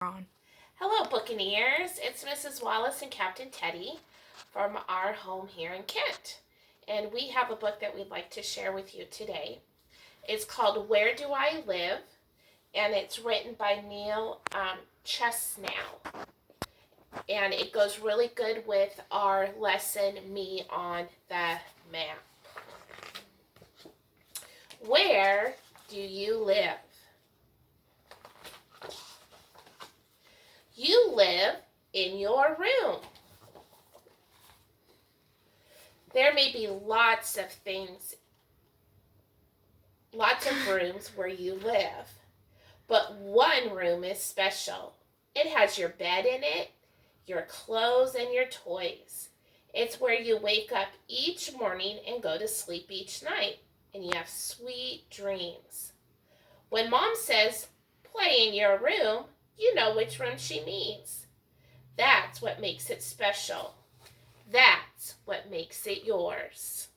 On. Hello, Buccaneers. It's Mrs. Wallace and Captain Teddy from our home here in Kent. And we have a book that we'd like to share with you today. It's called Where Do I Live? And it's written by Neil Chesanow. And it goes really good with our lesson, Me on the Map. Where do you live? You live in your room. There may be lots of rooms where you live, but one room is special. It has your bed in it, your clothes, and your toys. It's where you wake up each morning and go to sleep each night, and you have sweet dreams. When Mom says, play in your room, you know which room she means. That's what makes it special. That's what makes it yours.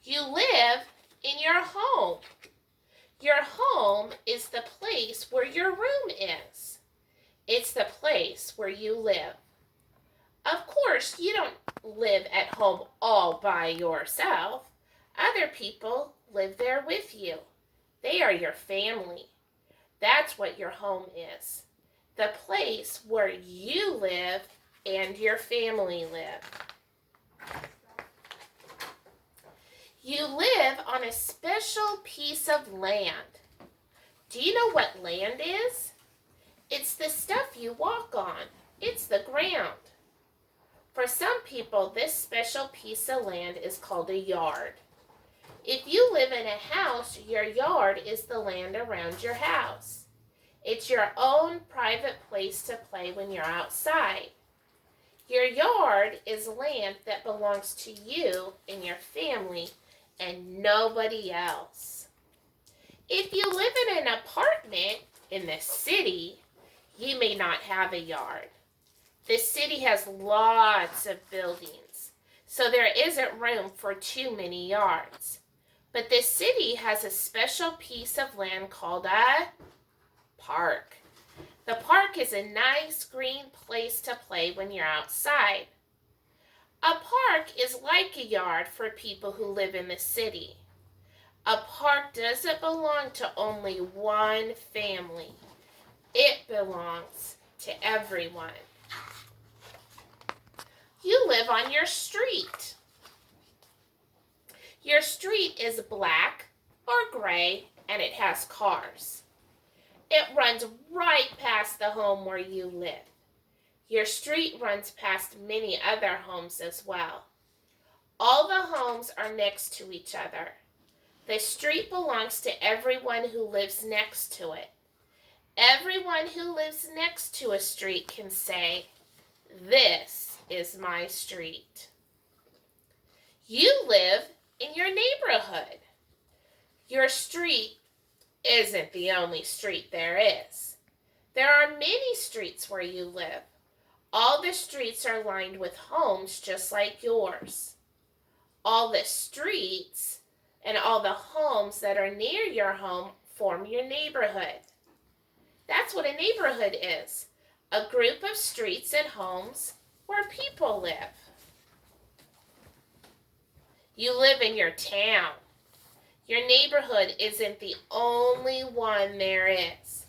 You live in your home. Your home is the place where your room is. It's the place where you live. Of course, you don't live at home all by yourself. Other people live there with you. They are your family. That's what your home is. The place where you live and your family live. You live on a special piece of land. Do you know what land is? It's the stuff you walk on. It's the ground. For some people, this special piece of land is called a yard. If you live in a house, your yard is the land around your house. It's your own private place to play when you're outside. Your yard is land that belongs to you and your family and nobody else. If you live in an apartment in the city, you may not have a yard. The city has lots of buildings, so there isn't room for too many yards. But the city has a special piece of land called a park. The park is a nice green place to play when you're outside. A park is like a yard for people who live in the city. A park doesn't belong to only one family. It belongs to everyone. You live on your street. Your street is black or gray and it has cars. It runs right past the home where you live. Your street runs past many other homes as well. All the homes are next to each other. The street belongs to everyone who lives next to it. Everyone who lives next to a street can say, "This is my street." You live in your neighborhood. Your street isn't the only street there is. There are many streets where you live. All the streets are lined with homes just like yours. All the streets and all the homes that are near your home form your neighborhood. That's what a neighborhood is, a group of streets and homes where people live. You live in your town. Your neighborhood isn't the only one there is.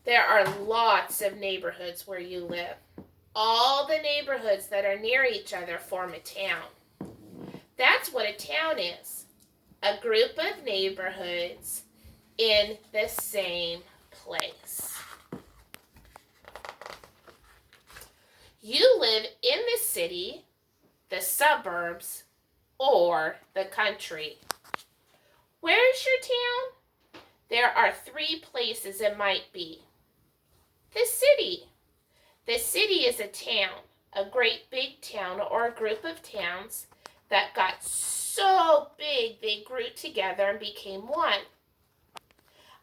There are lots of neighborhoods where you live. All the neighborhoods that are near each other form a town. That's what a town is, a group of neighborhoods in the same place. You live in the city, the suburbs, or the country. Where is your town? There are 3 places it might be. The city. The city is a town, a great big town or a group of towns that got so big they grew together and became one.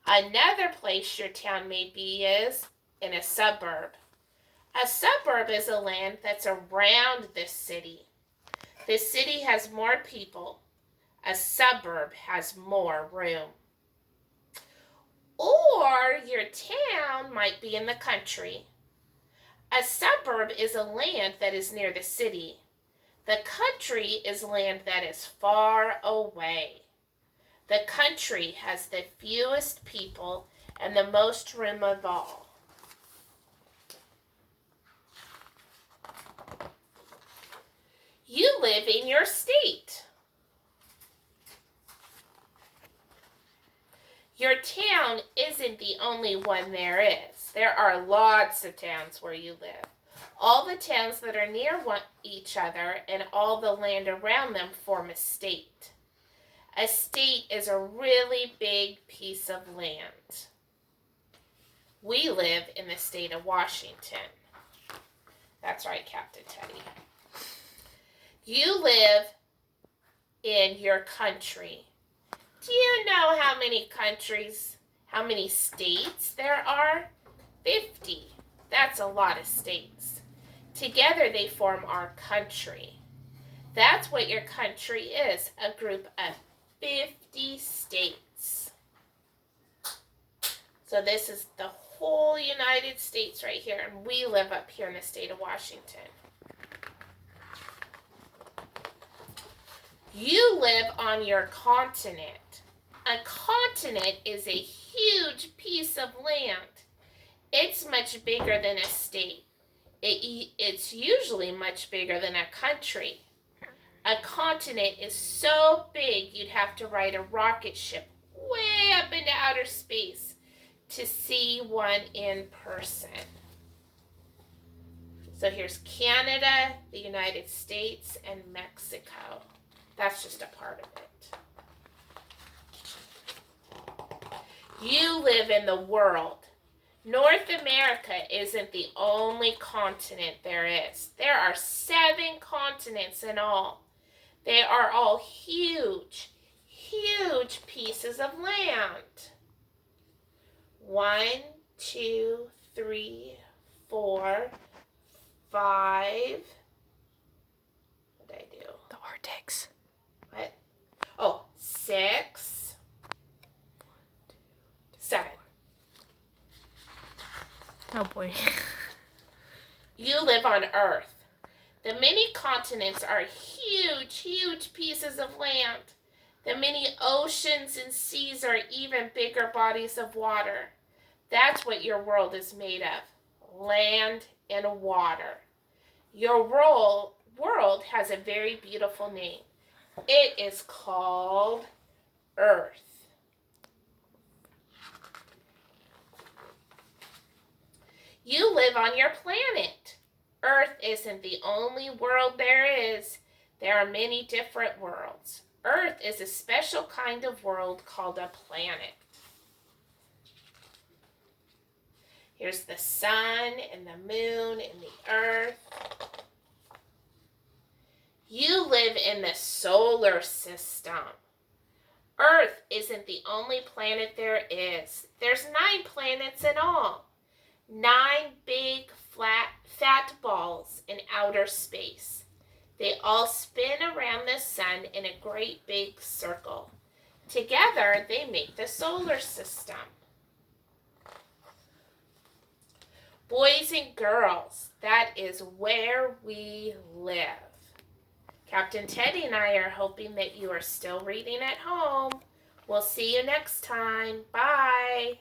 Another place your town may be is in a suburb. A suburb is a land that's around the city. The city has more people. A suburb has more room. Or your town might be in the country. A suburb is a land that is near the city. The country is land that is far away. The country has the fewest people and the most room of all. You live in your state. Your town isn't the only one there is. There are lots of towns where you live. All the towns that are near each other and all the land around them form a state. A state is a really big piece of land. We live in the state of Washington. That's right, Captain Teddy. You live in your country. Do you know how many countries, how many states there are? 50. That's a lot of states. Together they form our country. That's what your country is, a group of 50 states. So this is the whole United States right here, and we live up here in the state of Washington. You live on your continent. A continent is a huge piece of land. It's much bigger than a state. It's usually much bigger than a country. A continent is so big you'd have to ride a rocket ship way up into outer space to see one in person. So here's Canada, the United States, and Mexico. That's just a part of it. You live in the world. North America isn't the only continent there is. There are 7 continents in all. They are all huge, huge pieces of land. 1, 2, 3, 4, 5. What did I do? The Arctics. What? Oh, 6, 7. Oh boy. You live on Earth. The many continents are huge, huge pieces of land. The many oceans and seas are even bigger bodies of water. That's what your world is made of, land and water. Your world has a very beautiful name. It is called Earth. You live on your planet. Earth isn't the only world there is. There are many different worlds. Earth is a special kind of world called a planet. Here's the sun and the moon and the earth. You live in the solar system. Earth isn't the only planet there is. There's 9 planets in all. 9 big, fat balls in outer space. They all spin around the sun in a great big circle. Together, they make the solar system. Boys and girls, that is where we live. Captain Teddy and I are hoping that you are still reading at home. We'll see you next time. Bye.